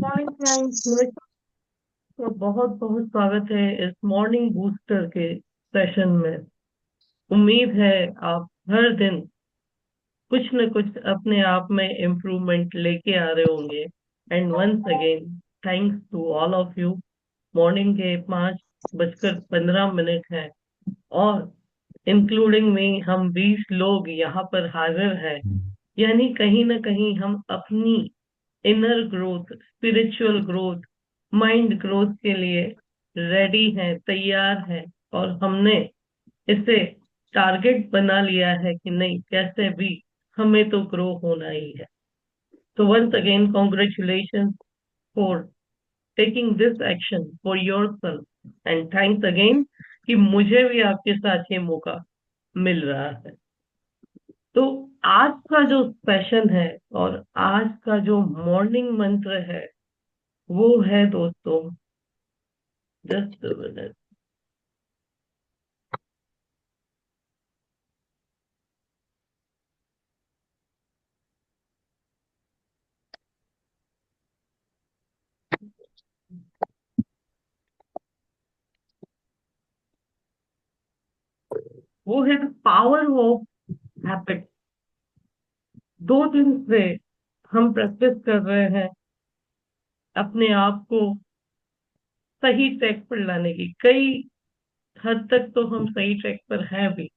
Morning friends, तो बहुत बहुत स्वागत है इस मॉर्निंग बूस्टर के सेशन में। उम्मीद है आप हर दिन कुछ न कुछ अपने आप में इम्प्रूवमेंट लेके आ रहे होंगे। And once again thanks to all of you. Morning के 5:15 हैं और इंक्लूडिंग में हम 20 लोग यहाँ पर हाजिर हैं। यानी कहीं ना कहीं हम अपनी inner growth, spiritual growth, mind growth के लिए रेडी हैं, तैयार हैं। और हमने इसे टारगेट बना लिया है कि नहीं, कैसे भी हमें तो ग्रो होना ही है। तो once again congratulation for taking this action for yourself and thanks again कि मुझे भी आपके साथ ये मौका मिल रहा है। तो आज का जो सेशन है और आज का जो मॉर्निंग मंत्र है वो है दोस्तों, जस्ट मिनट। वो है द पावर ऑफ हैबिट। 2 दिन से हम प्रैक्टिस कर रहे हैं अपने आप को सही ट्रैक पर लाने की। कई हद तक तो हम सही ट्रैक पर हैं भी,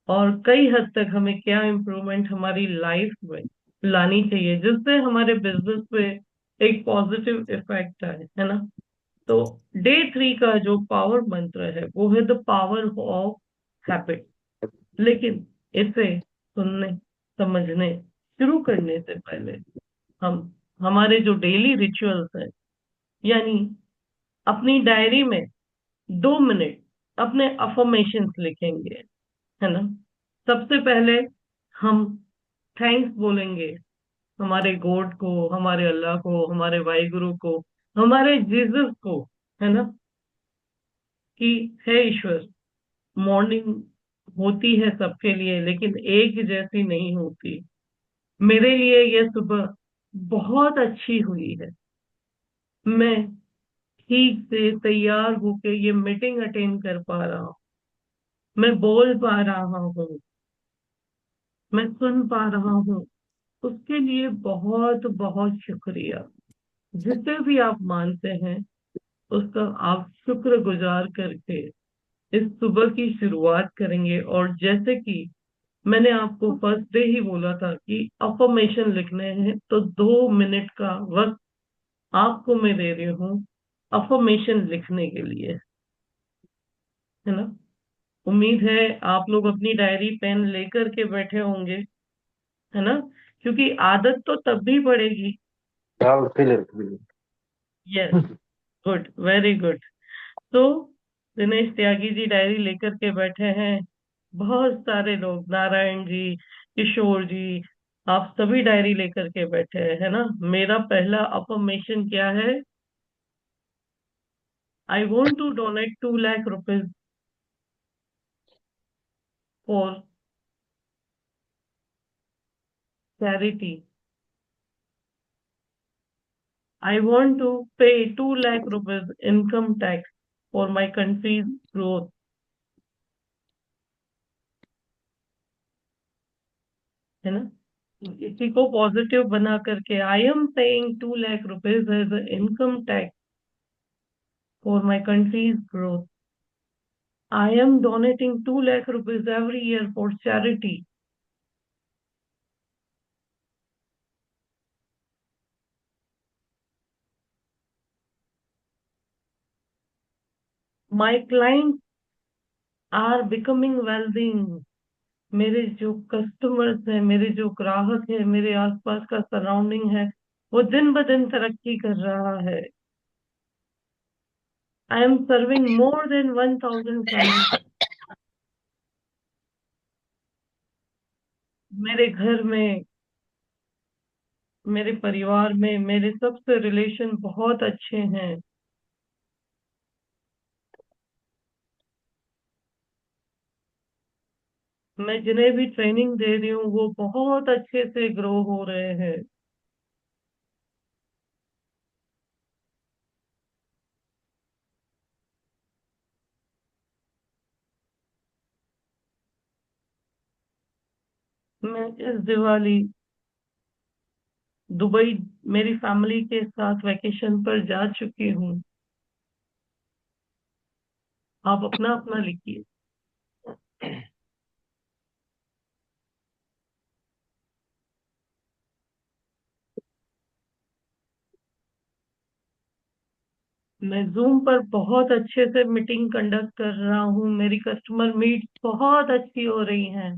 और कई हद तक हमें क्या इम्प्रूवमेंट हमारी लाइफ में लानी चाहिए जिससे हमारे बिजनेस पे एक पॉजिटिव इफेक्ट आए, है ना। तो डे 3 का जो पावर मंत्र है वो है द पावर ऑफ हैबिट। लेकिन इसे सुनने, समझने, शुरू करने से पहले हम हमारे जो डेली रिचुअल्स है, यानी अपनी डायरी में 2 मिनट अपने अफर्मेशंस लिखेंगे, है ना। सबसे पहले हम थैंक्स बोलेंगे हमारे गॉड को, हमारे अल्लाह को, हमारे वाहिगुरु को, हमारे जीसस को, है ना, कि हे ईश्वर, मॉर्निंग होती है सबके लिए लेकिन एक जैसी नहीं होती। मेरे लिए यह सुबह बहुत अच्छी हुई है। मैं ठीक से तैयार होके ये मीटिंग अटेंड कर पा रहा हूँ। मैं बोल पा रहा हूँ, मैं सुन पा रहा हूँ। उसके लिए बहुत बहुत शुक्रिया। जिसे भी आप मानते हैं उसका आप शुक्रगुजार करके इस सुबह की शुरुआत करेंगे। और जैसे कि मैंने आपको फर्स्ट डे ही बोला था कि अफर्मेशन लिखने हैं, तो 2 मिनट का वक्त आपको मैं दे रही हूँ अफर्मेशन लिखने के लिए, है ना। उम्मीद है आप लोग अपनी डायरी पेन लेकर के बैठे होंगे, है ना, क्योंकि आदत तो तब भी पड़ेगी। हाँ, फिर यस, गुड, वेरी गुड। तो दिनेश त्यागी जी डायरी लेकर के बैठे हैं। बहुत सारे लोग, नारायण जी, किशोर जी, आप सभी डायरी लेकर के बैठे हैं, है ना। मेरा पहला अफर्मेशन क्या है? I want to donate 2 lakh rupees for charity. I want to pay 2 lakh rupees income tax for my country's growth, है ना। इसी को पॉजिटिव बना करके I am paying 2 lakh rupees as income tax for my country's growth. I am donating 2 lakh rupees every year for charity. My clients are becoming wealthy. मेरे जो customers हैं, मेरे जो ग्राहक हैं, मेरे आसपास का सराउंडिंग है, वो दिन ब दिन तरक्की कर रहा है। I am serving more than 1,000 families. मेरे घर में, मेरे परिवार में मेरे सबसे रिलेशन बहुत अच्छे हैं। मैं जिन्हें भी ट्रेनिंग दे रही हूँ वो बहुत अच्छे से ग्रो हो रहे हैं। मैं इस दिवाली दुबई मेरी फैमिली के साथ वैकेशन पर जा चुकी हूँ। आप अपना अपना लिखिए। मैं जूम पर बहुत अच्छे से मीटिंग कंडक्ट कर रहा हूँ। मेरी कस्टमर मीट बहुत अच्छी हो रही हैं।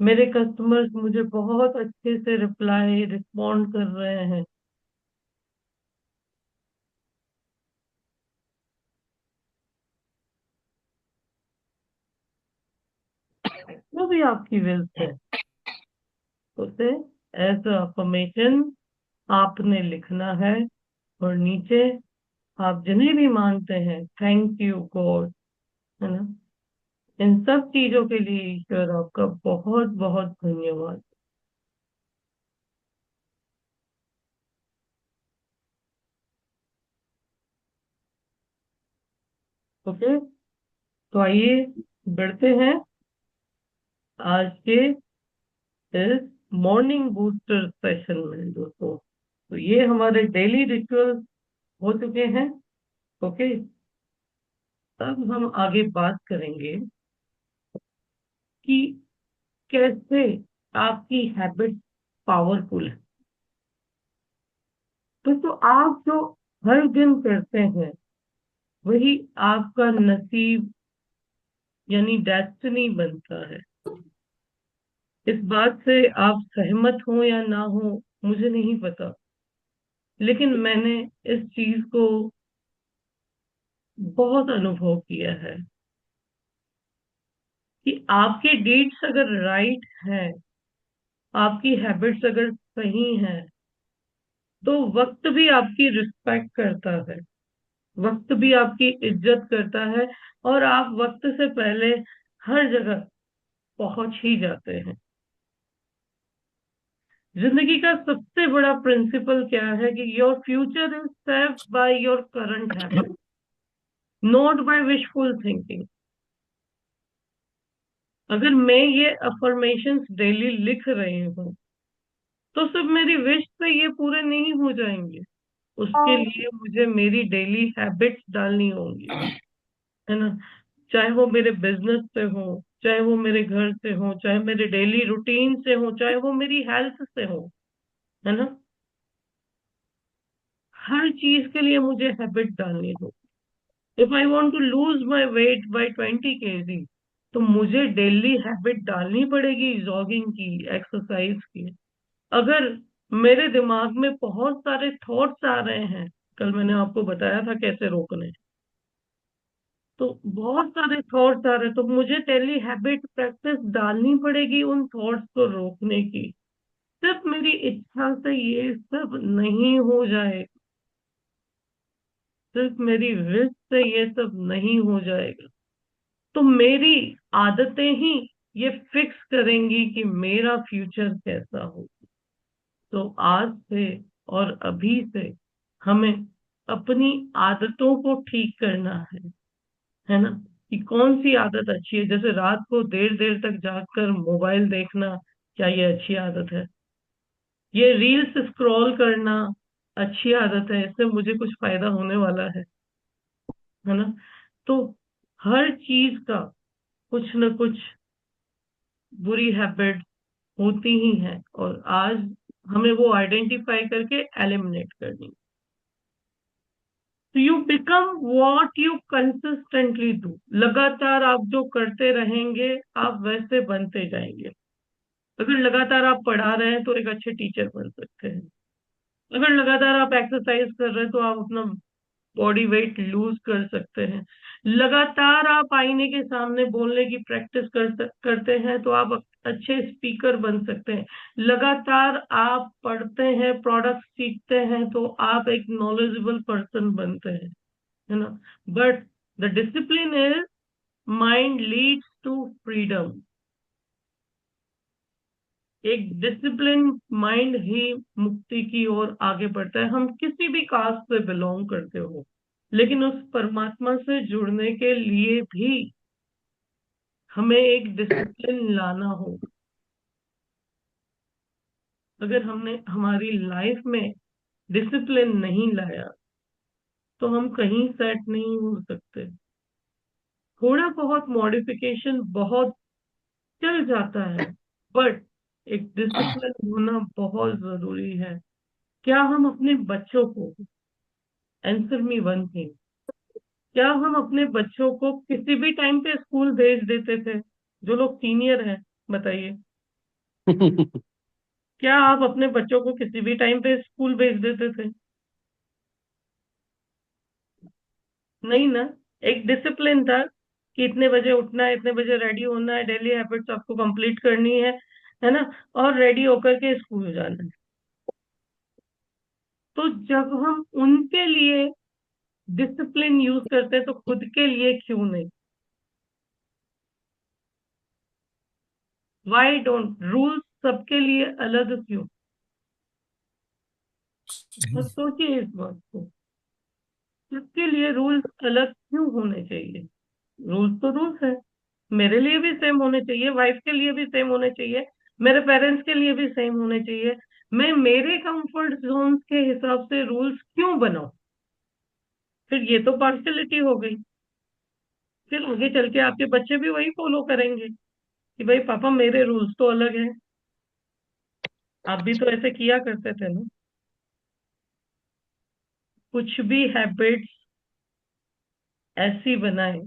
मेरे कस्टमर्स मुझे बहुत अच्छे से रिप्लाई रिस्पॉन्ड कर रहे हैं। वो भी आपकी विल है। उसे एज अफर्मेशन आपने लिखना है। और नीचे आप जिन्हें भी मानते हैं, थैंक यू गॉड, है ना, इन सब चीजों के लिए ईश्वर आपका बहुत बहुत धन्यवाद। ओके, तो आइए बढ़ते हैं आज के इस मॉर्निंग बूस्टर सेशन में दोस्तों। तो ये हमारे डेली रिचुअल्स हो चुके हैं। ओके, अब हम आगे बात करेंगे कि कैसे आपकी हैबिट पावरफुल है। तो आप जो हर दिन करते हैं वही आपका नसीब यानी डेस्टिनी बनता है। इस बात से आप सहमत हो या ना हो मुझे नहीं पता, लेकिन मैंने इस चीज को बहुत अनुभव किया है कि आपके डीड्स अगर राइट हैं, आपकी हैबिट्स अगर सही हैं, तो वक्त भी आपकी रिस्पेक्ट करता है, वक्त भी आपकी इज्जत करता है, और आप वक्त से पहले हर जगह पहुंच ही जाते हैं। जिंदगी का सबसे बड़ा प्रिंसिपल क्या है कि your future is saved by your current habit, not by wishful thinking. अगर मैं ये अफर्मेशंस डेली लिख रही हूँ तो सिर्फ मेरी विश से ये पूरे नहीं हो जाएंगे। उसके लिए मुझे मेरी डेली हैबिट्स डालनी होंगी, है ना। चाहे वो मेरे बिजनेस से हो, चाहे वो मेरे घर से हो, चाहे मेरे डेली रूटीन से हो, चाहे वो मेरी हेल्थ से हो, है ना। हर चीज के लिए मुझे हैबिट डालनी होगी। If I want to lose my weight by 20 kg, तो मुझे डेली हैबिट डालनी पड़ेगी जॉगिंग की, एक्सरसाइज की। अगर मेरे दिमाग में बहुत सारे थॉट्स आ रहे हैं, कल मैंने आपको बताया था कैसे रोकने, तो बहुत सारे थॉट्स आ रहे हैं, तो मुझे डेली हैबिट प्रैक्टिस डालनी पड़ेगी उन थॉट्स को रोकने की। सिर्फ मेरी इच्छा से ये सब नहीं हो जाए, सिर्फ मेरी विश से ये सब नहीं हो जाएगा। तो मेरी आदतें ही ये फिक्स करेंगी कि मेरा फ्यूचर कैसा हो। तो आज से और अभी से हमें अपनी आदतों को ठीक करना है ना, कि कौन सी आदत अच्छी है। जैसे रात को देर देर तक जागकर मोबाइल देखना, क्या ये अच्छी आदत है? ये रील्स स्क्रॉल करना अच्छी आदत है? इससे मुझे कुछ फायदा होने वाला है ना। तो हर चीज का कुछ न कुछ बुरी हैबिट होती ही है, और आज हमें वो आइडेंटिफाई करके एलिमिनेट करनी। तो you become what you consistently do. लगातार आप जो करते रहेंगे आप वैसे बनते जाएंगे। अगर लगातार आप पढ़ा रहे हैं तो एक अच्छे टीचर बन सकते हैं। अगर लगातार आप एक्सरसाइज कर रहे हैं तो आप अपना बॉडी वेट लूज कर सकते हैं। लगातार आप आईने के सामने बोलने की प्रैक्टिस करते हैं तो आप अच्छे स्पीकर बन सकते हैं। लगातार आप पढ़ते हैं, प्रोडक्ट सीखते हैं, तो आप एक नॉलेजेबल पर्सन बनते हैं, है ना। But the discipline is mind leads to freedom. एक डिसिप्लिन माइंड ही मुक्ति की ओर आगे बढ़ता है। हम किसी भी कास्ट से बिलोंग करते हो, लेकिन उस परमात्मा से जुड़ने के लिए भी हमें एक डिसिप्लिन लाना होगा। अगर हमने हमारी लाइफ में डिसिप्लिन नहीं लाया तो हम कहीं सेट नहीं हो सकते। थोड़ा बहुत मॉडिफिकेशन बहुत चल जाता है, बट एक डिसिप्लिन होना बहुत जरूरी है। क्या हम अपने बच्चों को, आंसर मी वन थिंग, क्या हम अपने बच्चों को किसी भी टाइम पे स्कूल भेज देते थे? जो लोग सीनियर हैं, बताइए। क्या आप अपने बच्चों को किसी भी टाइम पे स्कूल भेज देते थे? नहीं ना। एक डिसिप्लिन था कि इतने बजे उठना है, इतने बजे रेडी होना है, डेली हैबिट्स आपको कंप्लीट करनी है ना, और रेडी होकर के स्कूल जाना है। तो जब हम उनके लिए डिसिप्लिन यूज करते हैं तो खुद के लिए क्यों नहीं? वाई डोंट रूल्स सबके लिए अलग क्यों? बस सोचिए इस बात को, सबके लिए रूल्स अलग क्यों होने चाहिए? रूल्स तो रूल्स है। मेरे लिए भी सेम होने चाहिए, वाइफ के लिए भी सेम होने चाहिए, मेरे पेरेंट्स के लिए भी सेम होने चाहिए। मैं मेरे कंफर्ट जोन के हिसाब से रूल्स क्यों बनाऊं? फिर ये तो पार्शलिटी हो गई। फिर आगे चल के आपके बच्चे भी वही फॉलो करेंगे कि भाई पापा मेरे रूल्स तो अलग हैं। आप भी तो ऐसे किया करते थे ना। कुछ भी हैबिट्स ऐसी बनाए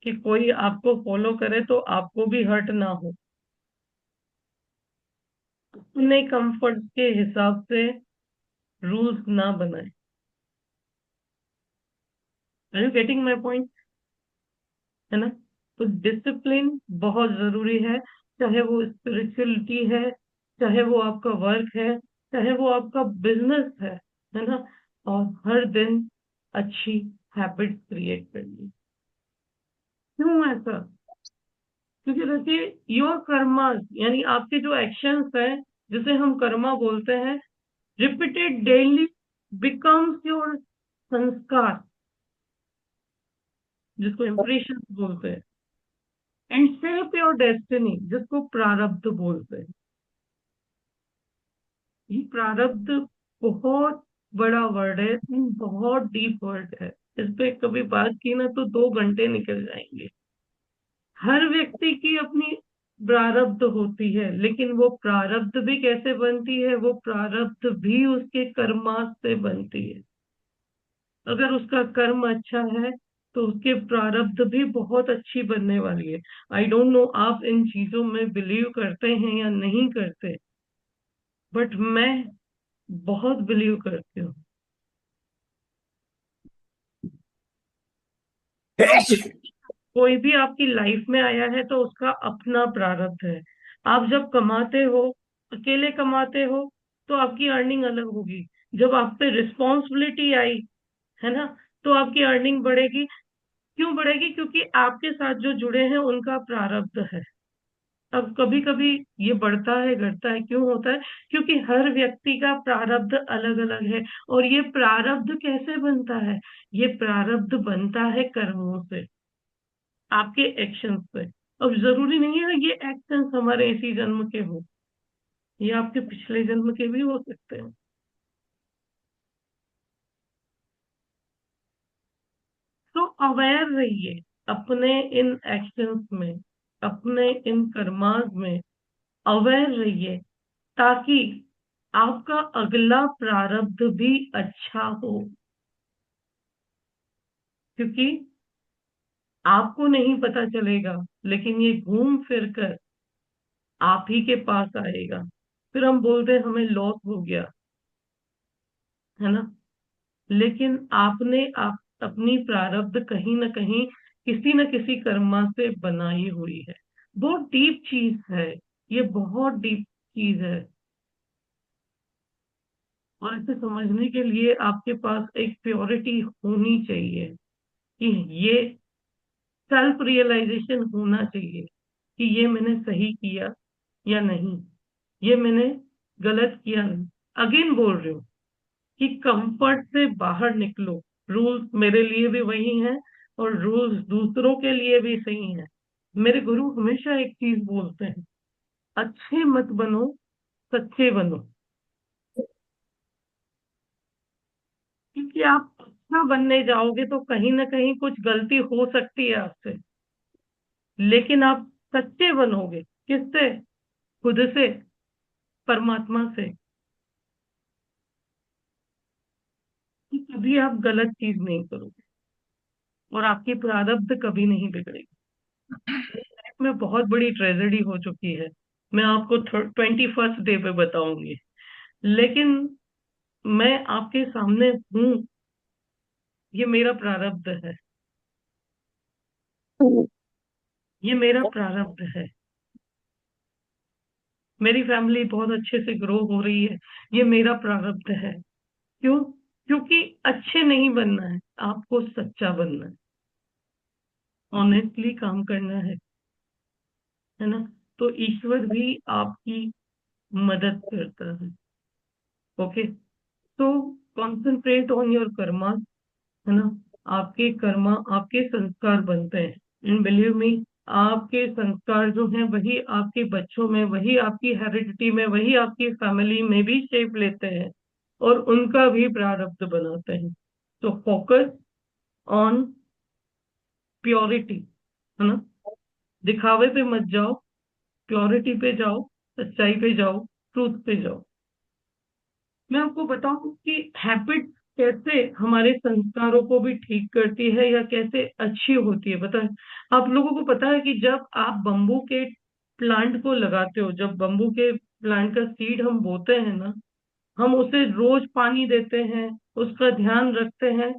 कि कोई आपको फॉलो करे तो आपको भी हर्ट ना हो। अपने कंफर्ट के हिसाब से रूल्स ना बनाए। Are you getting my point? है ना? तो डिसिप्लिन बहुत जरूरी है, चाहे वो स्पिरिचुअलिटी है, चाहे वो आपका वर्क है, चाहे वो आपका बिजनेस है ना? और हर दिन अच्छी हैबिट क्रिएट करनी। क्यों ऐसा? क्योंकि देखिए, योर कर्मा यानी आपके जो एक्शंस हैं, जिसे हम कर्मा बोलते हैं, रिपीटेड डेली बिकम्स योर संस्कार, जिसको इम्प्रेशन बोलते हैं, एंड शेप योर डेस्टिनी, जिसको प्रारब्ध बोलते हैं। ये प्रारब्ध बहुत बड़ा वर्ड है, बहुत डीप वर्ड है। इस पे कभी बात की ना तो 2 घंटे निकल जाएंगे। हर व्यक्ति की अपनी प्रारब्ध होती है, लेकिन वो प्रारब्ध भी कैसे बनती है? वो प्रारब्ध भी उसके कर्मा से बनती है। अगर उसका कर्म अच्छा है तो उसके प्रारब्ध भी बहुत अच्छी बनने वाली है। आई डोंट नो आप इन चीजों में बिलीव करते हैं या नहीं करते, बट मैं बहुत बिलीव करती हूँ। कोई भी आपकी लाइफ में आया है तो उसका अपना प्रारब्ध है। आप जब कमाते हो, अकेले कमाते हो, तो आपकी अर्निंग अलग होगी। जब आप पे रिस्पॉन्सिबिलिटी आई, है ना, तो आपकी अर्निंग बढ़ेगी। क्यों बढ़ेगी? क्योंकि आपके साथ जो जुड़े हैं उनका प्रारब्ध है। अब कभी कभी ये बढ़ता है घटता है, क्यों होता है? क्योंकि हर व्यक्ति का प्रारब्ध अलग अलग है। और ये प्रारब्ध कैसे बनता है? ये प्रारब्ध बनता है कर्मों से, आपके एक्शन से। अब जरूरी नहीं है ये एक्शन हमारे इसी जन्म के हो, ये आपके पिछले जन्म के भी हो सकते हैं। तो अवेयर रहिए अपने इन एक्शंस में, अपने इन कर्मास में अवेयर रहिए, ताकि आपका अगला प्रारब्ध भी अच्छा हो। क्योंकि आपको नहीं पता चलेगा, लेकिन ये घूम फिर कर आप ही के पास आएगा। फिर हम बोलते हैं हमें लॉस हो गया, है ना? लेकिन आपने आप अपनी प्रारब्ध कहीं ना कहीं किसी न किसी कर्मा से बनाई हुई है। बहुत डीप चीज है, ये बहुत डीप चीज है। और इसे समझने के लिए आपके पास एक प्योरिटी होनी चाहिए कि ये सेल्फ रियलाइजेशन होना चाहिए कि ये मैंने सही किया या नहीं, ये मैंने गलत किया नहीं। अगेन बोल रही हूँ कि कंफर्ट से बाहर निकलो। रूल्स मेरे लिए भी वही हैं और रूल्स दूसरों के लिए भी सही हैं। मेरे गुरु हमेशा एक चीज बोलते हैं, अच्छे मत बनो, सच्चे बनो, क्योंकि आप अच्छा बनने जाओगे तो कहीं ना कहीं कुछ गलती हो सकती है आपसे, लेकिन आप सच्चे बनोगे किससे? खुद से, परमात्मा से, कि कभी आप गलत चीज नहीं करोगे और आपकी प्रारब्ध कभी नहीं बिगड़ेगी। लाइफ में बहुत बड़ी ट्रेजेडी हो चुकी है, मैं आपको 21st डे पे बताऊंगी, लेकिन मैं आपके सामने हूँ, ये मेरा प्रारब्ध है, ये मेरा प्रारब्ध है। मेरी फैमिली बहुत अच्छे से ग्रो हो रही है, ये मेरा प्रारब्ध है। क्यों? क्योंकि अच्छे नहीं बनना है, आपको सच्चा बनना है, ऑनेस्टली काम करना है ना? तो ईश्वर भी आपकी मदद करता है। ओके, तो कॉन्सेंट्रेट ऑन योर कर्मा, है ना? आपके कर्मा आपके संस्कार बनते हैं, एंड बिलीव मी, आपके संस्कार जो हैं वही आपके बच्चों में, वही आपकी हेरिडिटी में, वही आपकी फैमिली में भी शेप लेते हैं और उनका भी प्रारब्ध बनाते हैं। तो फोकस ऑन प्योरिटी, है ना? दिखावे पे मत जाओ, प्योरिटी पे जाओ, सच्चाई पे जाओ, ट्रूथ पे जाओ। मैं आपको बताऊं कि हैबिट कैसे हमारे संस्कारों को भी ठीक करती है या कैसे अच्छी होती है, पता है? आप लोगों को पता है कि जब आप बम्बू के प्लांट को लगाते हो, जब बम्बू के प्लांट का सीड हम बोते हैं ना, हम उसे रोज पानी देते हैं, उसका ध्यान रखते हैं,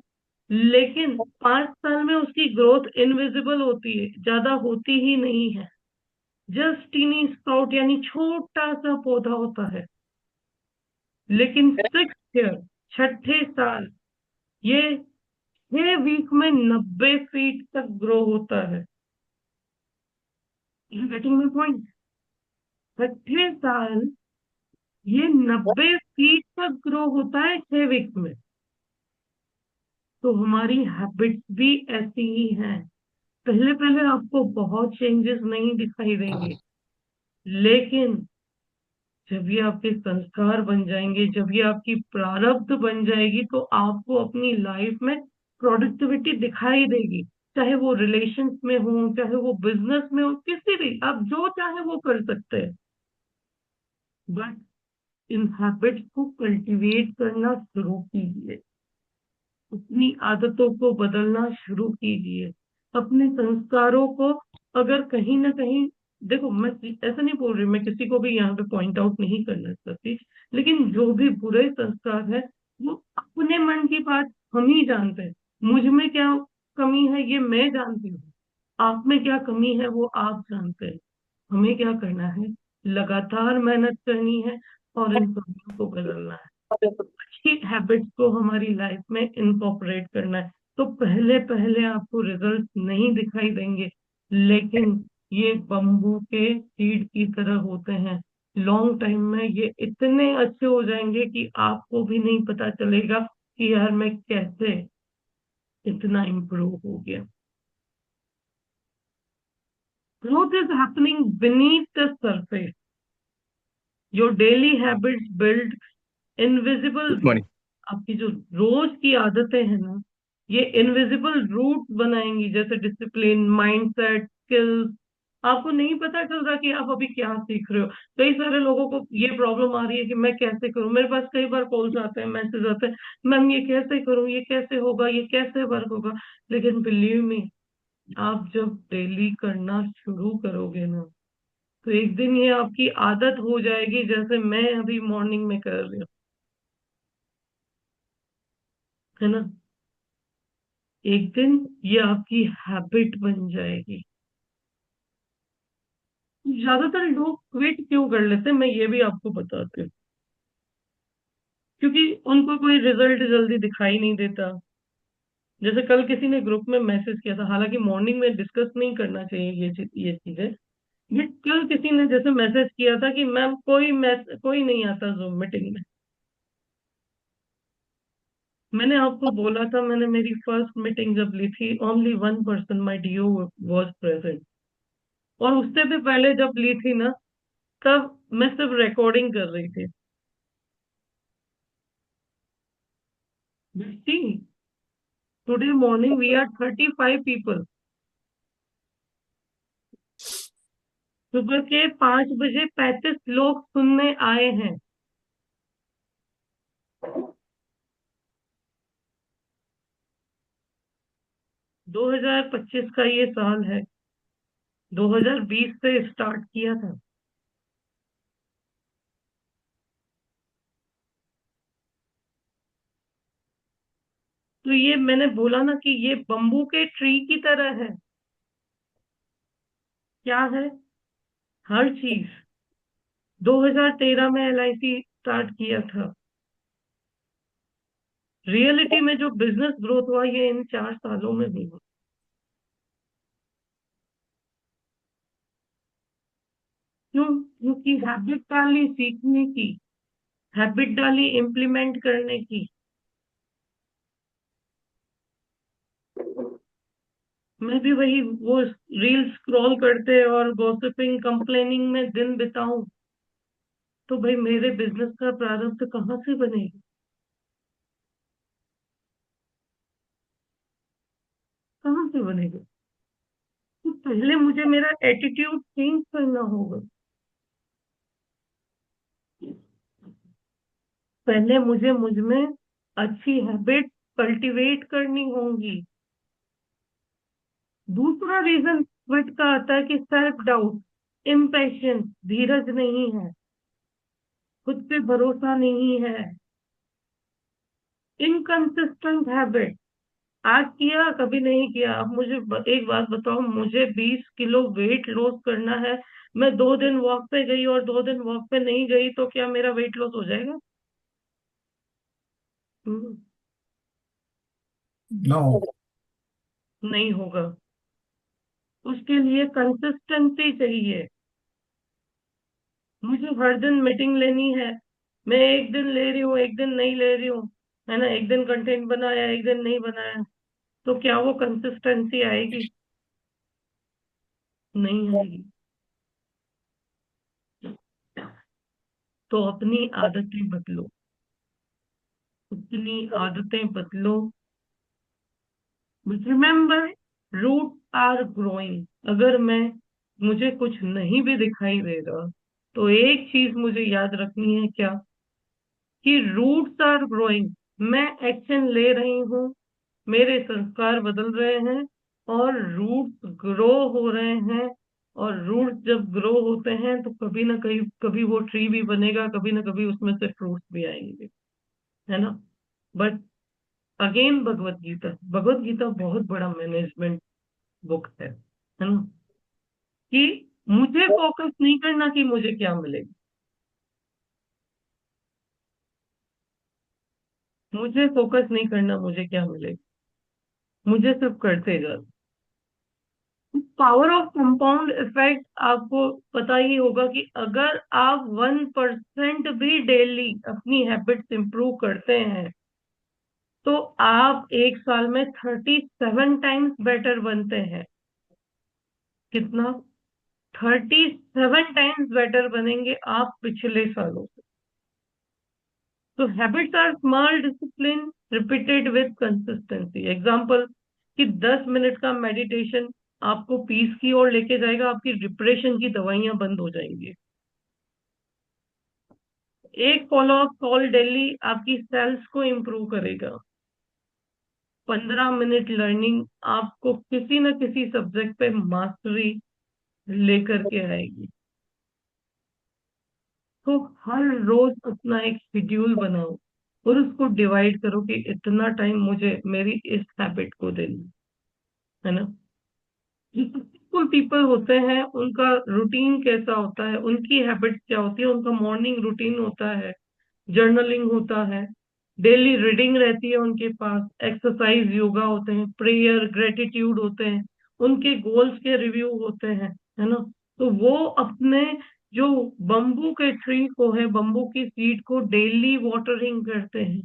लेकिन 5 साल में उसकी ग्रोथ इनविजिबल होती है, ज्यादा होती ही नहीं है। जस्ट टीनी स्प्राउट यानी छोटा सा पौधा होता है, लेकिन 6 ईयर, छठे साल, ये 6 वीक में 90 फीट तक ग्रो होता है। You getting my point? छठे साल ये 90 फीट तक ग्रो होता है 6 वीक में। तो हमारी हैबिट्स भी ऐसी ही हैं, पहले पहले आपको बहुत चेंजेस नहीं दिखाई देंगे, लेकिन जब ये आपके संस्कार बन जाएंगे, जब ये आपकी प्रारब्ध बन जाएगी, तो आपको अपनी लाइफ में प्रोडक्टिविटी दिखाई देगी। चाहे वो रिलेशंस में हो, चाहे वो बिजनेस में हो, किसी भी, आप जो चाहे वो कर सकते हैं। बट इन हैबिट्स को कल्टीवेट करना शुरू कीजिए, अपनी आदतों को बदलना शुरू कीजिए, अपने संस्कारों को, अगर कहीं ना कहीं, देखो मैं ऐसा नहीं बोल रही, मैं किसी को भी यहाँ पे पॉइंट आउट नहीं करना चाहती, लेकिन जो भी बुरे संस्कार है वो अपने मन की बात हम ही जानते हैं। मुझ में क्या कमी है ये मैं जानती हूँ, आप में क्या कमी है वो आप जानते हैं। हमें क्या करना है? लगातार मेहनत करनी है और इन कमियों को बदलना है, अच्छी हैबिट्स को हमारी लाइफ में इनकॉर्पोरेट करना है। तो पहले पहले आपको रिजल्ट नहीं दिखाई देंगे, लेकिन ये बम्बू के सीड की तरह होते हैं, लॉन्ग टाइम में ये इतने अच्छे हो जाएंगे कि आपको भी नहीं पता चलेगा कि यार मैं कैसे इतना इम्प्रूव हो गया। Growth is happening beneath the surface, your daily habits build invisible good root. Morning. आपकी जो रोज की आदतें हैं ना, ये इनविजिबल रूट बनाएंगी, जैसे डिसिप्लिन, माइंडसेट, स्किल्स। आपको नहीं पता चल रहा कि आप अभी क्या सीख रहे हो। कई सारे लोगों को ये प्रॉब्लम आ रही है कि मैं कैसे करूं, मेरे पास कई बार कॉल्स आते हैं, मैसेज आते हैं, मैम ये कैसे करूं, ये कैसे होगा, ये कैसे वर्क होगा। लेकिन बिलीव मी, आप जब डेली करना शुरू करोगे ना, तो एक दिन ये आपकी आदत हो जाएगी, जैसे मैं अभी मॉर्निंग में कर रही हूँ, है ना? एक दिन ये आपकी हैबिट बन जाएगी। ज्यादातर लोग क्विट क्यों कर लेते हैं, मैं ये भी आपको बताती हूँ। क्योंकि उनको कोई रिजल्ट जल्दी दिखाई नहीं देता। जैसे कल किसी ने ग्रुप में मैसेज किया था, हालांकि मॉर्निंग में डिस्कस नहीं करना चाहिए ये चीजें, बट कल किसी ने जैसे मैसेज किया था कि मैम कोई नहीं आता जूम मीटिंग में। मैंने आपको बोला था, मैंने मेरी फर्स्ट मीटिंग जब ली थी, only 1 person my DO was present. और उससे भी पहले जब ली थी ना, तब मैं सिर्फ रिकॉर्डिंग कर रही थी। Today morning we are 35 people. सुबह के 5 बजे 35 लोग सुनने आए हैं। 2025 का ये साल है। 2020 से स्टार्ट किया था। तो ये मैंने बोला ना कि ये बम्बू के ट्री की तरह है। क्या है? हर चीज। 2013 में LIC स्टार्ट किया था। रियलिटी में जो बिजनेस ग्रोथ हुआ ये इन 4 सालों में हुआ। क्यों? क्योंकि हैबिट डाली सीखने की, हैबिट डाली इम्प्लीमेंट करने की। मैं भी वही वो रील स्क्रॉल करते और गॉसिपिंग कंप्लेनिंग में दिन बिताऊं तो भाई मेरे बिजनेस का प्रारंभ कहाँ से बनेगा? कहाँ से बनेगा? तो पहले मुझे मेरा एटीट्यूड चेंज करना होगा। पहले मुझे मुझ में अच्छी हैबिट कल्टीवेट करनी होंगी। दूसरा रीजन क्विट का आता है कि सेल्फ डाउट, इम्पेशंस, धीरज नहीं है, खुद पे भरोसा नहीं है, इनकंसिस्टेंट हैबिट। आज किया कभी नहीं किया। अब मुझे एक बात बताओ, मुझे 20 किलो वेट लॉस करना है। मैं 2 दिन वॉक पे गई और 2 दिन वॉक पे नहीं गई तो क्या मेरा वेट लॉस हो जाएगा? हम्म, नो। नहीं होगा। उसके लिए कंसिस्टेंसी चाहिए। मुझे हर दिन मीटिंग लेनी है। मैं एक दिन ले रही हूँ, एक दिन नहीं ले रही हूँ, है ना? एक दिन कंटेंट बनाया, एक दिन नहीं बनाया, तो क्या वो कंसिस्टेंसी आएगी? नहीं आएगी। तो अपनी आदतें बदलो। अपनी आदतें बदलो। Remember, root are growing. अगर मैं मुझे कुछ नहीं भी दिखाई दे रहा तो एक चीज मुझे याद रखनी है। क्या? कि रूट्स आर ग्रोइंग। मैं एक्शन ले रही हूँ, मेरे संस्कार बदल रहे हैं और रूट्स ग्रो हो रहे हैं। और रूट्स जब ग्रो होते हैं तो कभी ना कभी कभी वो ट्री भी बनेगा, कभी ना कभी उसमें से फ्रूट्स भी आएंगे, है ना? बट अगेन भगवत गीता बहुत बड़ा मैनेजमेंट बुक है ना? कि मुझे फोकस नहीं करना कि मुझे क्या मिलेगा। मुझे फोकस नहीं करना मुझे क्या मिलेगा। मुझे सिर्फ करते जाओ। पावर ऑफ कंपाउंड इफेक्ट आपको पता ही होगा कि अगर आप 1% भी डेली अपनी हैबिट्स इंप्रूव करते हैं तो आप एक साल में 37 टाइम्स बेटर बनते हैं। कितना? 37 टाइम्स बेटर बनेंगे आप पिछले सालों से। तो habits are small discipline repeated with consistency. Example कि 10 मिनट का मेडिटेशन आपको पीस की ओर लेके जाएगा, आपकी डिप्रेशन की दवाइयां बंद हो जाएंगी। एक फॉलो अप कॉल डेली आपकी सेल्स को इम्प्रूव करेगा। 15 मिनट लर्निंग आपको किसी न किसी सब्जेक्ट पे मास्टरी लेकर के आएगी। तो हर रोज अपना एक शेड्यूल बनाओ और उसको डिवाइड करो कि इतना टाइम मुझे मेरी इस हैबिट को देना है ना? जो सक्सेसफुल पीपल होते हैं उनका रूटीन कैसा होता है, उनकी हैबिट्स क्या होती है? उनका मॉर्निंग रूटीन होता है, जर्नलिंग होता है, डेली रीडिंग रहती है उनके पास, एक्सरसाइज, योगा होते हैं, प्रेयर, ग्रेटिट्यूड होते हैं, उनके गोल्स के रिव्यू होते हैं, है ना? तो वो अपने जो बम्बू के ट्री को है, बम्बू की सीड को डेली वाटरिंग करते हैं।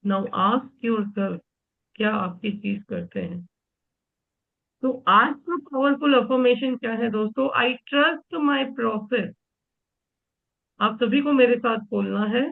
नाउ आस्क योरसेल्फ, क्या आपकी चीज करते हैं? तो आज का पावरफुल अफर्मेशन क्या है दोस्तों? I trust my process. आप सभी को मेरे साथ बोलना है,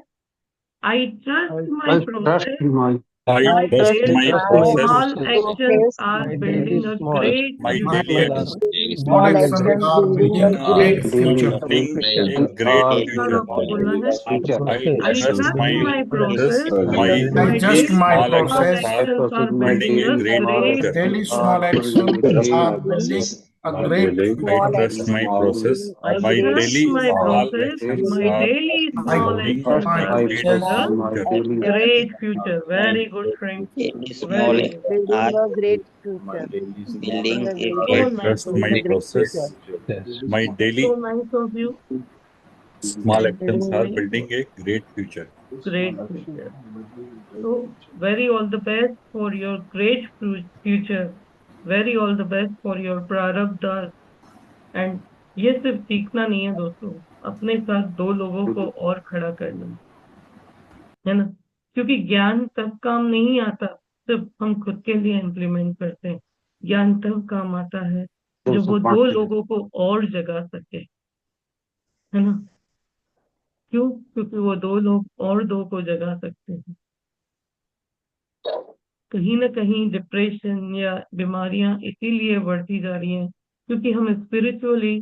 I trust my I trust process, my I my trust daily my process. small actions are My building daily a small great My daily future. actions small actions are building a great daily future. building a actions great are एक बार future. आपको building बोलना है, a future. I I trust trust my my process. process, My I my just daily my small small actions process. are actions are My building building a a daily great small great future. Daily actions small are future. building actions a great are building future. a great I future. trust my process. I My trust daily my small process, actions my are daily I small building trust actions my a are I great building trust a process. my future. daily great future. Very good, friend. small Very good. are building a great future. building Building a a great I So great nice trust of my building a you. great future. process. My So daily nice of you. small actions are Very building a great future. great future. So very all the best for your great future. Very all the best for your prarabdha. And ये सिर्फ सीखना नहीं है दोस्तों, अपने साथ दो लोगों को और खड़ा करना है ना, क्योंकि ज्ञान तब काम नहीं आता सिर्फ हम खुद के लिए इम्प्लीमेंट करते हैं। ज्ञान तब काम आता है जब वो दो लोगों को और जगा सके, है ना। क्यों? क्योंकि वो दो लोग और दो को जगा सकते हैं। कहीं ना कहीं डिप्रेशन या बीमारियां इसीलिए बढ़ती जा रही हैं क्योंकि हम स्पिरिचुअली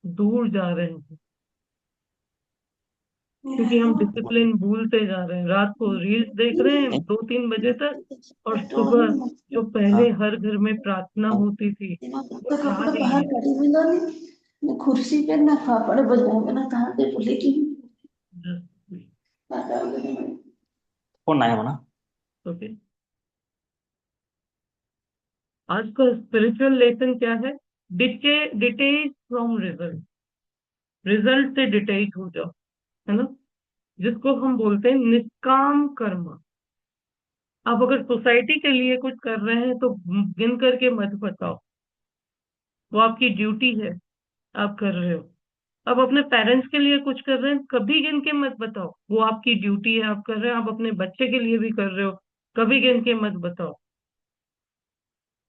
दूर जा रहे हैं, क्योंकि हम डिसिप्लिन भूलते जा रहे हैं। रात को रील्स देख रहे हैं 2-3 बजे तक, और सुबह जो पहले हर घर में प्रार्थना होती थी वो तो रहा कपड़ा नहीं बाहर है। करी मिलनी न कुर्सी पे न फापड़ बजावे न कहाँ पे बोले कि कौन आया बना ओके, आज का स्पिरिचुअल लेसन क्या है? डिटेच फ्रॉम रिजल्ट, रिजल्ट से डिटेच हो जाओ, है ना, जिसको हम बोलते हैं निष्काम कर्म। आप अगर सोसाइटी के लिए कुछ कर रहे हैं तो गिन करके मत बताओ, वो आपकी ड्यूटी है, आप कर रहे हो। अब अपने पेरेंट्स के लिए कुछ कर रहे हैं, कभी गिन के मत बताओ, वो आपकी ड्यूटी है, आप कर रहे हो। आप अपने बच्चे के लिए भी कर रहे हो, कभी गिन के मत बताओ,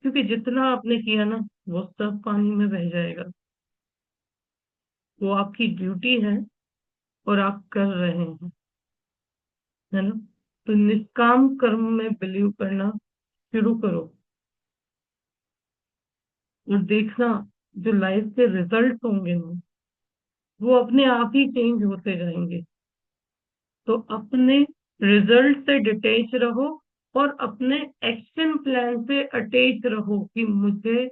क्योंकि जितना आपने किया ना वो सब पानी में बह जाएगा। वो आपकी ड्यूटी है और आप कर रहे हैं, है ना। तो निष्काम कर्म में बिलीव करना शुरू करो और देखना जो लाइफ के रिजल्ट होंगे ना वो अपने आप ही चेंज होते जाएंगे। तो अपने रिजल्ट से डिटेच रहो और अपने एक्शन प्लान से अटैच रहो कि मुझे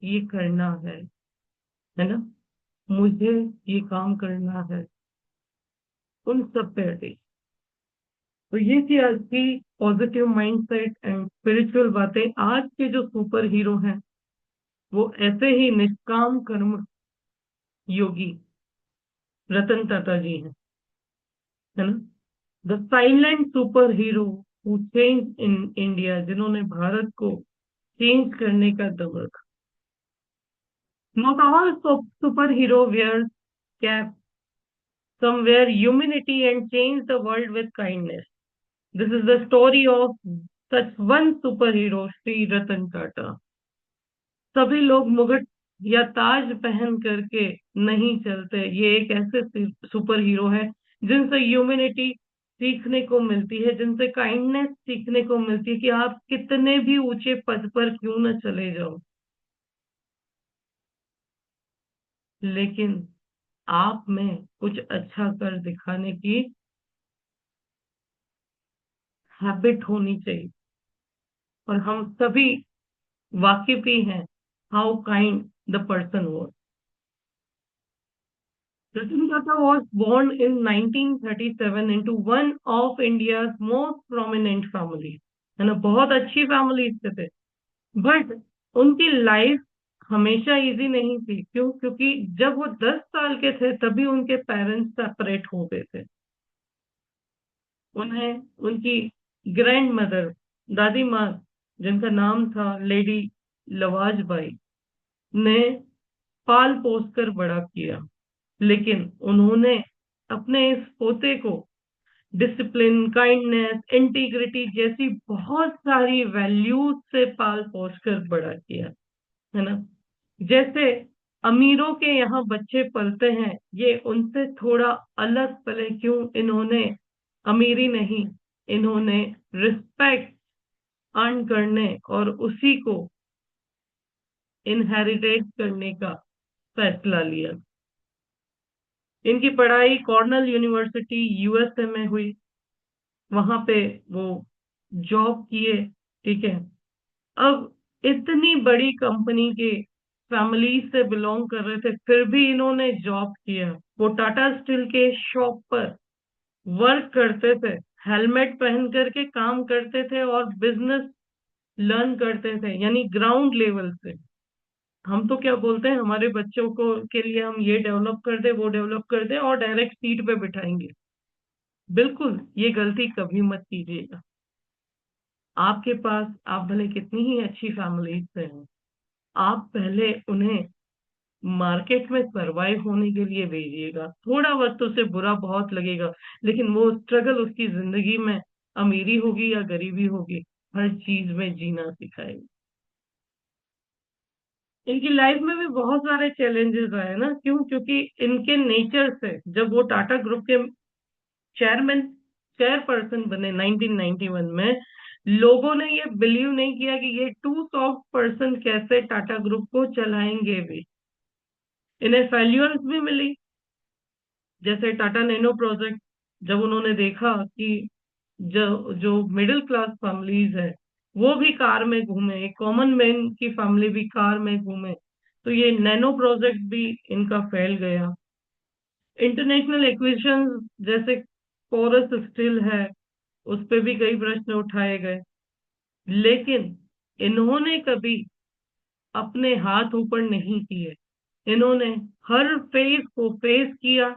ये करना है ना, मुझे ये काम करना है, उन सब पे अटैच। तो ये थी आज की पॉजिटिव माइंडसेट एंड स्पिरिचुअल बातें। आज के जो सुपर हीरो हैं वो ऐसे ही निष्काम कर्म योगी रतन टाटा जी हैं, है ना, the silent super hero who change in India, जिन्होंने भारत को चेंज करने का दम रखा। Not all super hero wear cap, some wear humanity and change the world with kindness. This is the story of such one superhero, Sri Ratan Tata. सभी लोग मुकुट या ताज पहन करके नहीं चलते, ये एक ऐसे सुपर हीरो है जिनसे ह्यूमैनिटी सीखने को मिलती है, जिनसे काइंडनेस सीखने को मिलती है कि आप कितने भी ऊंचे पद पर क्यों न चले जाओ, लेकिन आप में कुछ अच्छा कर दिखाने की हैबिट होनी चाहिए। और हम सभी वाकिफ ही हैं how kind the person was. Ratan Tata was born in 1937 into one of India's most prominent families, है ना, बहुत अच्छी फैमिली से थे। बट उनकी लाइफ हमेशा इजी नहीं थी। क्यों? क्योंकि जब वो 10 साल के थे तभी उनके पेरेंट्स सेपरेट हो गए थे। उन्हें उनकी ग्रैंड मदर, दादी माँ, जिनका नाम था लेडी लवाजबाई, ने पाल पोस कर बड़ा किया। लेकिन उन्होंने अपने इस पोते को डिसिप्लिन, काइंडनेस, इंटीग्रिटी जैसी बहुत सारी वैल्यूज से पाल पोस कर बड़ा किया, है ना। जैसे अमीरों के यहाँ बच्चे पलते हैं, ये उनसे थोड़ा अलग पले क्यों? इन्होंने अमीरी नहीं, इन्होंने रिस्पेक्ट अर्न करने और उसी को इनहेरिटेट करने का फैसला लिया। इनकी पढ़ाई कॉर्नेल यूनिवर्सिटी यूएसए में हुई, वहां पे वो जॉब किए। ठीक है, अब इतनी बड़ी कंपनी के फैमिली से बिलोंग कर रहे थे, फिर भी इन्होंने जॉब किया। वो टाटा स्टील के शॉप पर वर्क करते थे, हेलमेट पहन करके काम करते थे और बिजनेस लर्न करते थे, यानी ग्राउंड लेवल से। हम तो क्या बोलते हैं, हमारे बच्चों को के लिए हम ये डेवलप कर दे, वो डेवलप कर दे और डायरेक्ट सीट पे बिठाएंगे। बिल्कुल ये गलती कभी मत कीजिएगा। आपके पास, आप भले कितनी ही अच्छी फैमिली से हैं, आप पहले उन्हें मार्केट में सरवाइव होने के लिए भेजिएगा। थोड़ा वक्त उसे बुरा बहुत लगेगा, लेकिन वो स्ट्रगल उसकी जिंदगी में, अमीरी होगी या गरीबी होगी, हर चीज में जीना सिखाएगी। इनकी लाइफ में भी बहुत सारे चैलेंजेस आए ना, क्यों? क्योंकि इनके नेचर से, जब वो टाटा ग्रुप के चेयरमैन चेयरपर्सन बने 1991 में, लोगों ने ये बिलीव नहीं किया कि ये टू सॉफ्ट पर्सन कैसे टाटा ग्रुप को चलाएंगे भी। इन्हें फेल्यूर्स भी मिली, जैसे टाटा नैनो प्रोजेक्ट। जब उन्होंने देखा कि जो जो मिडिल क्लास फैमिलीज है वो भी कार में घूमे, एक कॉमन मैन की फैमिली भी कार में घूमे, तो ये नैनो प्रोजेक्ट भी इनका फेल गया। इंटरनेशनल एक्विजिशन जैसे कोरस स्टील है, उस पे भी कई प्रश्न उठाए गए, लेकिन इन्होंने कभी अपने हाथ ऊपर नहीं किए। इन्होंने हर फेज को फेस किया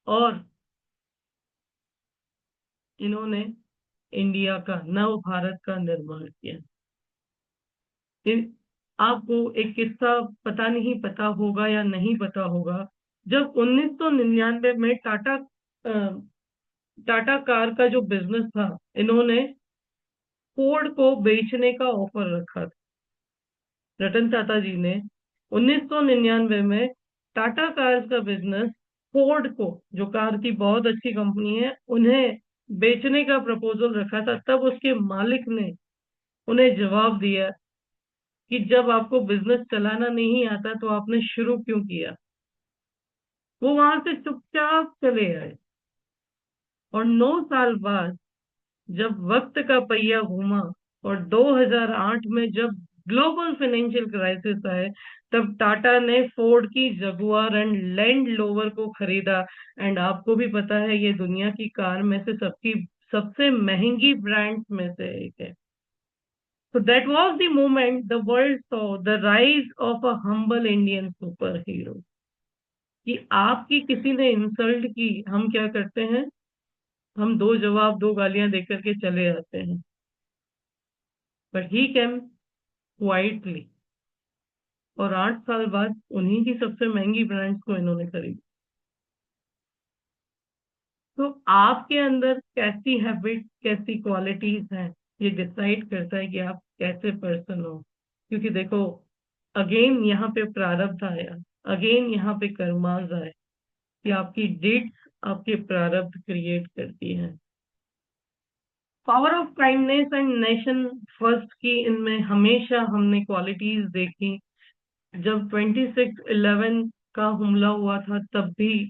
और इन्होंने इंडिया का, नव भारत का निर्माण किया। आपको एक किस्सा पता नहीं पता होगा या नहीं पता होगा, जब 1999 में टाटा कार का जो बिजनेस था, इन्होंने फोर्ड को बेचने का ऑफर रखा था। रतन टाटा जी ने 1999 में टाटा कार्स का बिजनेस फोर्ड को, जो कार की बहुत अच्छी कंपनी है, उन्हें बेचने का प्रपोजल रखा था। तब उसके मालिक ने उन्हें जवाब दिया कि जब आपको बिजनेस चलाना नहीं आता तो आपने शुरू क्यों किया? वो वहां से चुपचाप चले आए और 9 साल बाद जब वक्त का पहिया घूमा और 2008 में जब ग्लोबल फाइनेंशियल क्राइसिस आए, तब टाटा ने फोर्ड की जगुआर एंड लैंड रोवर को खरीदा। एंड आपको भी पता है ये दुनिया की कार में से सबसे महंगी ब्रांड्स में से एक है। So that was the moment the world saw the rise of a humble Indian superhero. कि आपकी किसी ने इंसल्ट की, हम क्या करते हैं? हम दो जवाब, दो गालियां देकर के चले जाते हैं। बट ही केम क्वाइटली, और 8 साल बाद उन्हीं की सबसे महंगी ब्रांड्स को इन्होंने खरीदा। तो आपके अंदर कैसी हैबिट, कैसी क्वालिटीज हैं, ये डिसाइड करता है कि आप कैसे पर्सन हो। क्योंकि देखो, अगेन यहाँ पे प्रारब्ध आया, अगेन यहाँ पे कर्माज आए कि आपकी डेट्स आपके प्रारब्ध क्रिएट करती हैं। Power of kindness and nation first की इनमें हमेशा हमने क्वालिटीज देखी। जब 26/11 का हमला हुआ था, तब भी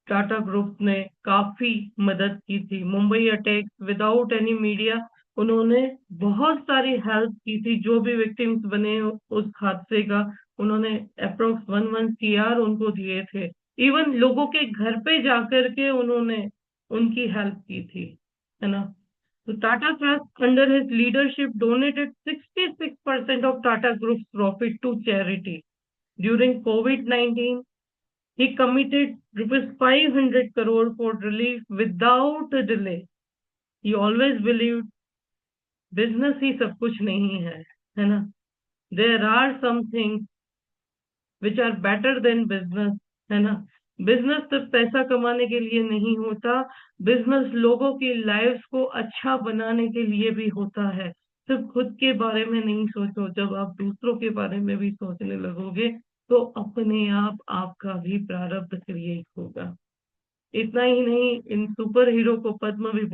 टाटा ग्रुप ने काफी मदद की थी। Mumbai attack, without any media, उन्होंने बहुत सारी हेल्प की थी। जो भी विक्टिम्स बने उस हादसे का, उन्होंने अप्रोक्स 11 CR उनको दिए थे। इवन लोगों के घर पे जाकर के उन्होंने उनकी हेल्प की थी, है ना। तो Tata trust under his leadership donated 66% of Tata group profit to charity during COVID-19. He committed rupees 500 crore for relief without a delay. He always believed business ही सब कुछ नहीं है ना। There are some things which are better than business, है ना। Business सिर्फ पैसा कमाने के लिए नहीं होता, बिजनेस लोगों की लाइफ्स को अच्छा बनाने के लिए भी होता है। सिर्फ खुद के बारे में नहीं सोचो, जब आप दूसरों के बारे में भी सोचने लगोगे तो अपने आप आपका भी प्रारब्ध क्रिएट होगा। इतना ही नहीं, इन सुपर हीरो को पद्म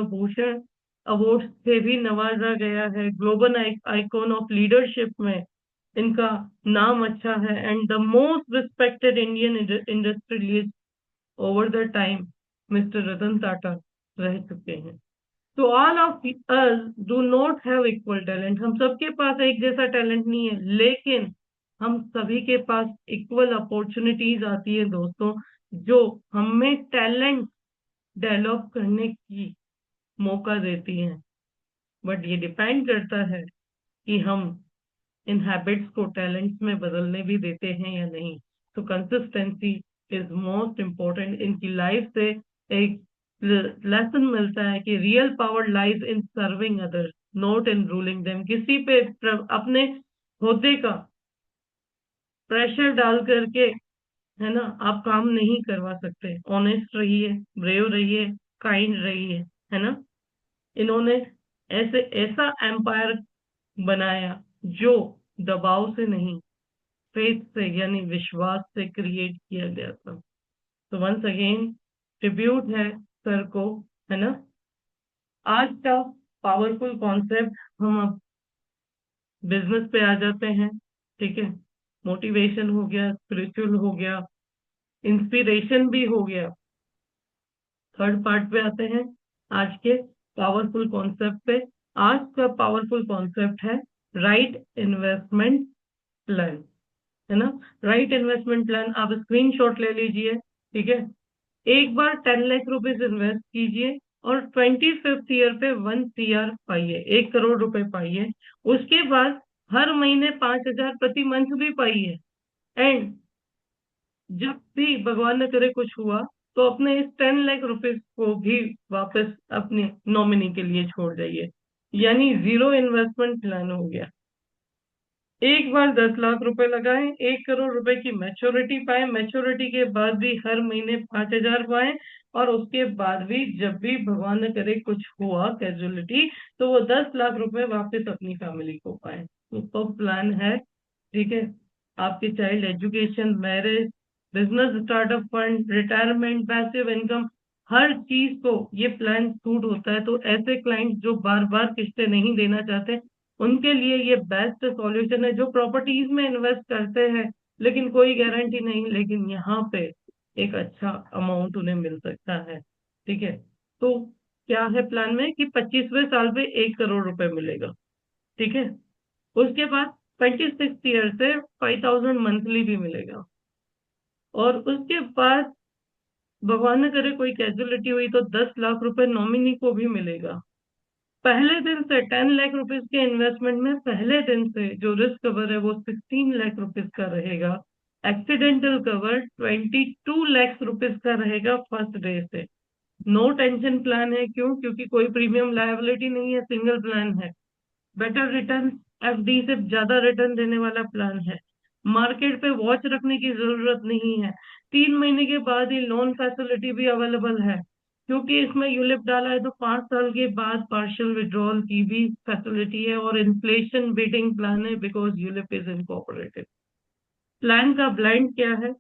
भूषण अवार्ड से भी नवाजा गया है। ग्लोबल आइकॉन ऑफ लीडरशिप में इनका नाम अच्छा है, and the most respected Indian industrialist over the time mister Ratan Tata रह चुके हैं। तो all of us do not have equal talent. हम सबके पास एक जैसा टैलेंट नहीं है, लेकिन हम सभी के पास इक्वल अपॉर्चुनिटीज आती है दोस्तों, जो हमें टैलेंट डेवलप करने की मौका देती हैं। बट ये डिपेंड करता है कि हम इन हैबिट्स को टैलेंट्स में बदलने भी देते हैं या नहीं। तो कंसिस्टेंसी इज मोस्ट इम्पोर्टेंट। इनकी लाइफ से एक लेसन मिलता है कि real power lies in serving others, not in ruling them. किसी पे अपने होद्दे का प्रेशर डाल करके, है ना, आप काम नहीं करवा सकते। ऑनेस्ट रहिए, ब्रेव रहिए, काइंड रहिए, है ना। इन्होंने ऐसा एम्पायर बनाया जो दबाव से नहीं, फेथ से यानी विश्वास से क्रिएट किया गया था। तो वंस अगेन ट्रिब्यूट है सर को, है ना। आज का पावरफुल कॉन्सेप्ट, हम अब बिजनेस पे आ जाते हैं, ठीक है। मोटिवेशन हो गया, स्पिरिचुअल हो गया, इंस्पिरेशन भी हो गया। थर्ड पार्ट पे आते हैं आज के पावरफुल कॉन्सेप्ट पे। आज का पावरफुल कॉन्सेप्ट है राइट इन्वेस्टमेंट प्लान, है ना। राइट इन्वेस्टमेंट प्लान, आप स्क्रीनशॉट ले लीजिए, ठीक है। एक बार 10 लाख रुपीज इन्वेस्ट कीजिए और 25th ईयर पे 1 CR पाइए, 1 करोड़ रुपए पाइए। उसके बाद हर महीने 5,000 प्रति मंथ भी पाइए। एंड जब भी भगवान न करे कुछ हुआ, तो अपने इस 10 लाख रुपीज को भी वापस अपने नॉमिनी के लिए छोड़ जाइए, यानी जीरो इन्वेस्टमेंट प्लान हो गया। एक बार 10 लाख रुपए लगाएं, 1 करोड़ रुपए की मैच्योरिटी पाए, मैच्योरिटी के बाद भी हर महीने 5,000 पाए, और उसके बाद भी जब भी भगवान न करे कुछ हुआ कैजुअलिटी, तो वो 10 लाख रुपए वापस अपनी फैमिली को पाए। तो प्लान है, ठीक है। आपके child education, marriage, business startup fund, retirement, passive income, हर चीज को ये प्लान सूट होता है। तो ऐसे क्लाइंट जो बार बार किस्तें नहीं देना चाहते, उनके लिए ये बेस्ट सॉल्यूशन है। जो प्रॉपर्टीज में इन्वेस्ट करते हैं लेकिन कोई गारंटी नहीं, लेकिन यहाँ पे एक अच्छा अमाउंट उन्हें मिल सकता है, ठीक है। तो क्या है प्लान में कि 25वें साल पे 1 करोड़ रुपए मिलेगा, ठीक है। उसके बाद 26th ईयर से 5,000 मंथली भी मिलेगा, और उसके बाद भगवान न करे कोई कैजुअलिटी हुई तो 10 लाख रुपए नॉमिनी को भी मिलेगा। पहले दिन से 10 लाख रुपीस के इन्वेस्टमेंट में पहले दिन से जो रिस्क कवर है वो 16 लाख रुपीस का रहेगा। एक्सीडेंटल कवर 22 लाख रुपीस का रहेगा फर्स्ट डे से। नो टेंशन प्लान है, क्यों? क्योंकि कोई प्रीमियम लायबिलिटी नहीं है, सिंगल प्लान है। बेटर रिटर्न, एफडी से ज्यादा रिटर्न देने वाला प्लान है। मार्केट पे वॉच रखने की जरूरत नहीं है। 3 महीने के बाद ही लोन फैसिलिटी भी अवेलेबल है, क्योंकि इसमें यूलिप डाला है। तो 5 साल के बाद पार्शियल विड्रॉल की भी फैसिलिटी है, और इन्फ्लेशन बीटिंग प्लान है, because ULIP is incorporated. Plan का ब्लाइंड क्या है?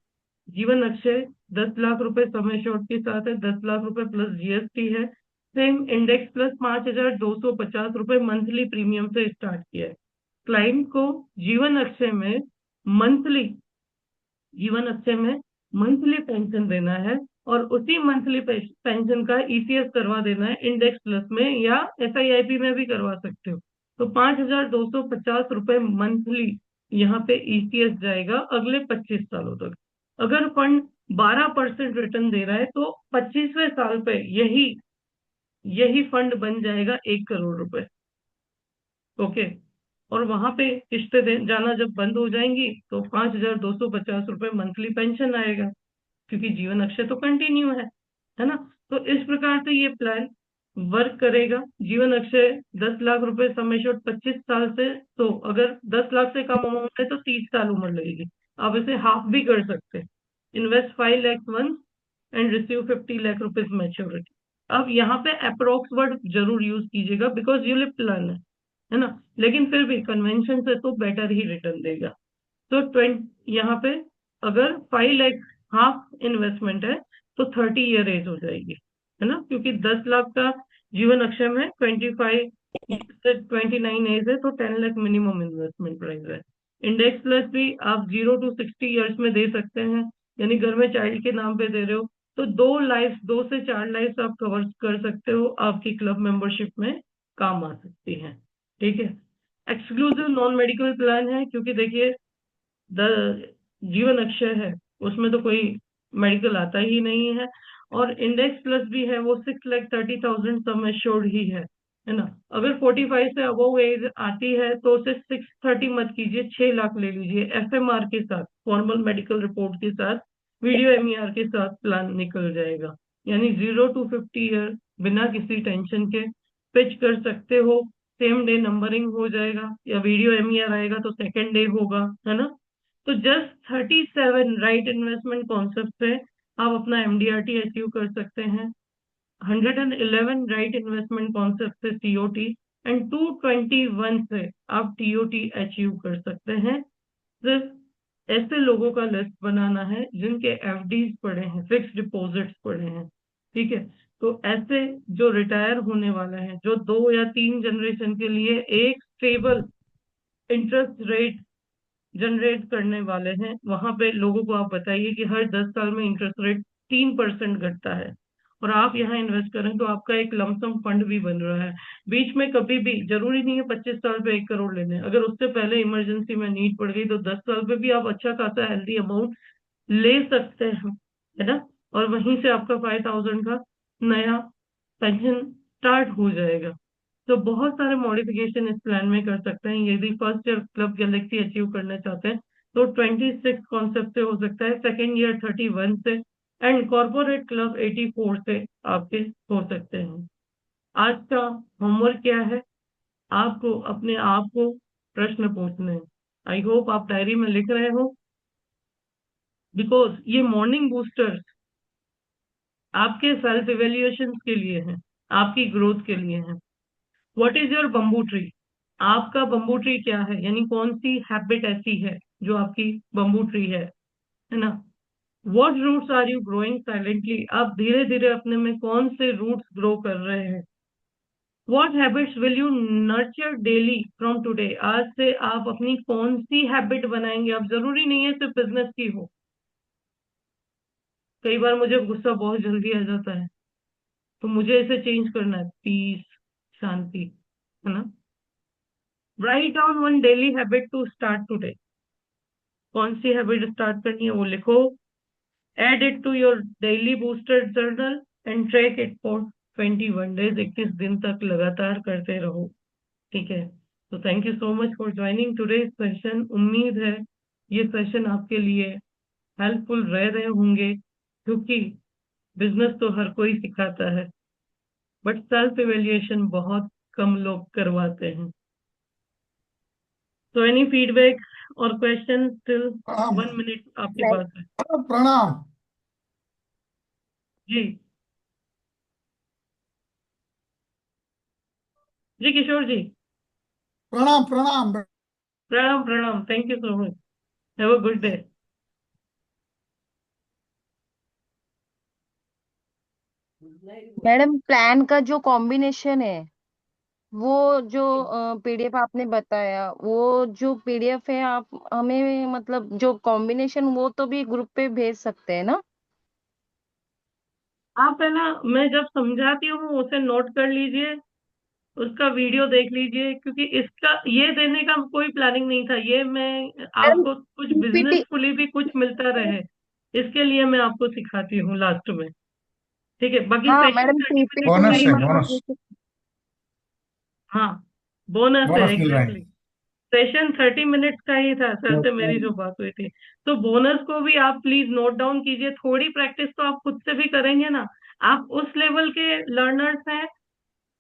जीवन अक्षय 10 लाख रुपए समय शॉर्ट के साथ है, 10 लाख रुपए प्लस जीएसटी है। सेम इंडेक्स प्लस 5,250 रुपए मंथली प्रीमियम से स्टार्ट किया है। क्लाइंट को जीवन अक्षय में मंथली पेंशन देना है, और उसी मंथली पेंशन का ईसीएस करवा देना है इंडेक्स प्लस में, या एसआईआईपी में भी करवा सकते हो। तो 5,250 रुपए मंथली यहाँ पे ईसीएस जाएगा अगले 25 सालों तक। अगर फंड 12% रिटर्न दे रहा है, तो 25वें साल पे यही फंड बन जाएगा 1 करोड़ रुपए। ओके, और वहां पे किस्तें जाना जब बंद हो जाएंगी, तो 5,250 रुपए मंथली पेंशन आएगा, क्योंकि जीवन अक्षय तो कंटिन्यू है ना। तो इस प्रकार से ये प्लान वर्क करेगा। जीवन अक्षय 10 लाख रुपए समय शॉर्ट 25 साल से, तो अगर 10 लाख से कम अमाउंट है तो 30 साल उम्र लगेगी। आप इसे हाफ भी कर सकते हैं। Invest 5 lakh one and receive 50 lakh rupees maturity. अब यहाँ पे अप्रोक्स वर्ड जरूर यूज कीजिएगा, बिकॉज यूलिप प्लान है ना। लेकिन फिर भी कन्वेंशन से तो बेटर ही रिटर्न देगा। तो 20 यहाँ पे अगर 5 लाख हाफ इन्वेस्टमेंट है तो 30 ईयर एज हो जाएगी, है ना, क्योंकि 10 लाख का जीवन अक्षम है, 25 से 29 एज है, तो 10 लाख मिनिमम इन्वेस्टमेंट प्राइस है। इंडेक्स प्लस भी आप 0 to 60 ईयर्स में दे सकते हैं, यानी घर में चाइल्ड के नाम पे दे रहे हो तो 2 से 4 लाइफ आप कवर कर सकते हो, आपकी क्लब मेंबरशिप में काम आ सकती है। ठीक है, एक्सक्लूसिव नॉन मेडिकल प्लान है, क्योंकि देखिए द जीवन अक्षय है उसमें तो कोई मेडिकल आता ही नहीं है, और इंडेक्स प्लस भी है, वो 6,30,000 सम एश्योर्ड ही है ना। अगर 45 से अबव एज आती है तो उसे 630 मत कीजिए, 6 लाख ले लीजिए, एफएमआर के साथ, फॉर्मल मेडिकल रिपोर्ट के साथ, वीडियो एमईआर के साथ प्लान निकल जाएगा, यानी 0 to 50 ईयर बिना किसी टेंशन के पिच कर सकते हो। सेम डे नंबरिंग हो जाएगा, या वीडियो एमईआर आएगा तो सेकेंड डे होगा, है ना। तो जस्ट 37 राइट इन्वेस्टमेंट कॉन्सेप्ट से आप अपना एमडीआरटी अचीव कर सकते हैं, 111 राइट इन्वेस्टमेंट कॉन्सेप्ट से सीओटी, एंड 221 से आप टीओटी अचीव कर सकते हैं। सिर्फ ऐसे लोगों का लिस्ट बनाना है जिनके एफडीज पड़े हैं, फिक्स डिपॉजिट्स पड़े हैं। ठीक है, तो ऐसे जो रिटायर होने वाले हैं, जो 2 या 3 जनरेशन के लिए एक स्टेबल इंटरेस्ट रेट जनरेट करने वाले हैं, वहां पे लोगों को आप बताइए कि हर 10 साल में इंटरेस्ट रेट 3% घटता है, और आप यहाँ इन्वेस्ट करें तो आपका एक लमसम फंड भी बन रहा है। बीच में कभी भी जरूरी नहीं है 25 साल पे 1 करोड़ लेने, अगर उससे पहले इमरजेंसी में नीड पड़ गई तो 10 साल पे भी आप अच्छा खासा हेल्दी अमाउंट ले सकते हैं, है ना। और वहीं से आपका 5,000 का नया पेंशन स्टार्ट हो जाएगा। तो बहुत सारे मॉडिफिकेशन इस प्लान में कर सकते हैं, यदि first year club Galaxy achieve करना चाहते हैं तो 26 कॉन्सेप्ट से हो सकता है, सेकेंड ईयर 31 से, एंड कॉर्पोरेट क्लब 84 से आपके हो सकते हैं। आज का होमवर्क क्या है, आपको अपने आप को प्रश्न पूछने हैं। आई होप आप डायरी में लिख रहे हो, बिकॉज ये मॉर्निंग बूस्टर्स आपके सेल्फ इवेल्युएशन के लिए हैं, आपकी ग्रोथ के लिए हैं। What is your bamboo tree, आपका बम्बू ट्री क्या है, यानी कौन सी हैबिट ऐसी है जो आपकी बम्बू ट्री है ना। What roots are you growing silently, आप धीरे धीरे अपने में कौन से रूट्स ग्रो कर रहे हैं। What habits will you nurture daily from today, आज से आप अपनी कौन सी हैबिट बनाएंगे। अब जरूरी नहीं है सिर्फ बिजनेस की हो, कई बार मुझे गुस्सा बहुत जल्दी आ जाता है, तो मुझे इसे चेंज करना है, पीस, शांति, है ना। Write down one daily habit to start today, कौन सी हैबिट स्टार्ट करनी है वो लिखो, add it to your daily booster journal and track it for 21 days, 21 दिन तक लगातार करते रहो। ठीक है, तो thank you so much for joining today session. उम्मीद है ये सेशन आपके लिए हेल्पफुल रह रहे होंगे, क्योंकि बिजनेस तो हर कोई सिखाता है, बट सेल्फ इवेल्युएशन बहुत कम लोग करवाते हैं। तो एनी फीडबैक और क्वेश्चन टिल प्रणाम 1 मिनट आपके पास है। प्रणाम। जी जी किशोर जी, प्रणाम प्रणाम। प्रणाम प्रणाम, thank you so much, have a good day. Madam plan का जो कॉम्बिनेशन है, वो जो पीडीएफ आपने बताया, वो जो पीडीएफ है आप हमें मतलब जो कॉम्बिनेशन वो तो भी ग्रुप पे भेज सकते हैं ना। आप है ना, मैं जब समझाती हूँ उसे नोट कर लीजिए, उसका वीडियो देख लीजिए, क्योंकि इसका ये देने का कोई प्लानिंग नहीं था, ये मैं मैडम आपको कुछ पीपीटी। बिजनेसफुली भी कुछ मिलता रहे, इसके लिए मैं आपको सिखाती हूँ लास्ट में। ठीक है, बाकी हाँ सेशन मैडम 30 मिनट का बोनस ही पीपीटी है, था। बोनस। मतलब हाँ, बोनस है, बोनस मिल रहा है। एग्जैक्टली। सेशन 30 मिनट्स का ही था, सर से मेरी जो बात हुई थी। तो बोनस को भी आप प्लीज नोट डाउन कीजिए, थोड़ी प्रैक्टिस तो आप खुद से भी करेंगे ना, आप उस लेवल के लर्नर्स हैं,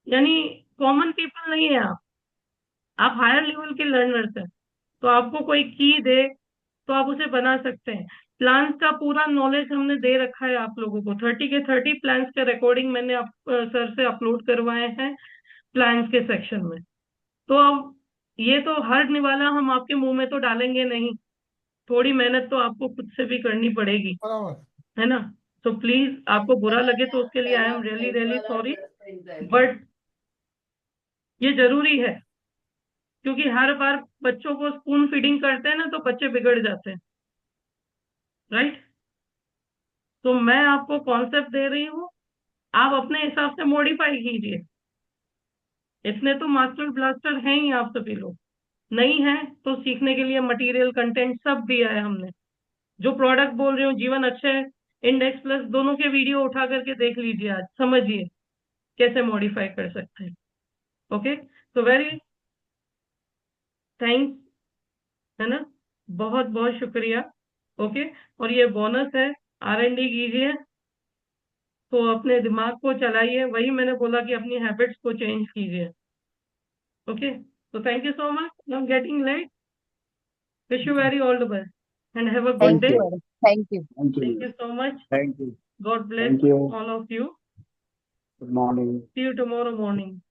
यानी कॉमन पीपल नहीं है आप हायर लेवल के लर्नर्स हैं। तो आपको कोई की दे तो आप उसे बना सकते हैं। प्लान्स का पूरा नॉलेज हमने दे रखा है आप लोगों को, 30 के 30 प्लान्स के रिकॉर्डिंग मैंने आप सर से अपलोड करवाए हैं प्लान्स के सेक्शन में। तो अब ये तो हर निवाला हम आपके मुंह में तो डालेंगे नहीं, थोड़ी मेहनत तो आपको खुद से भी करनी पड़ेगी, बराबर है ना। तो प्लीज, आपको बुरा लगे तो उसके लिए I am really really sorry, but ये जरूरी है, क्योंकि हर बार बच्चों को स्पून फीडिंग करते हैं ना तो बच्चे बिगड़ जाते हैं, राइट। तो मैं आपको कॉन्सेप्ट दे रही हूँ, आप अपने हिसाब से मॉडिफाई कीजिए। इतने तो मास्टर ब्लास्टर हैं ही आप सभी लोग, नहीं है तो सीखने के लिए मटेरियल कंटेंट सब दिया है हमने। जो प्रोडक्ट बोल रही हूँ, जीवन अक्षय, इंडेक्स प्लस, दोनों के वीडियो उठा करके देख लीजिए, आज समझिए कैसे मॉडिफाई कर सकते हैं। ओके, तो वेरी थैंक्स, है ना, बहुत बहुत शुक्रिया। ओके, और ये बोनस है, R&D कीजिए, तो अपने दिमाग को चलाइए, वही मैंने बोला कि अपनी हैबिट्स को चेंज कीजिए। ओके, तो thank you so much. I'm getting late. Wish you very all the best and have a good Thank day. you, madam. Thank you. Thank you so much. Thank you. God bless Thank you. all of you. Good morning. See you tomorrow morning.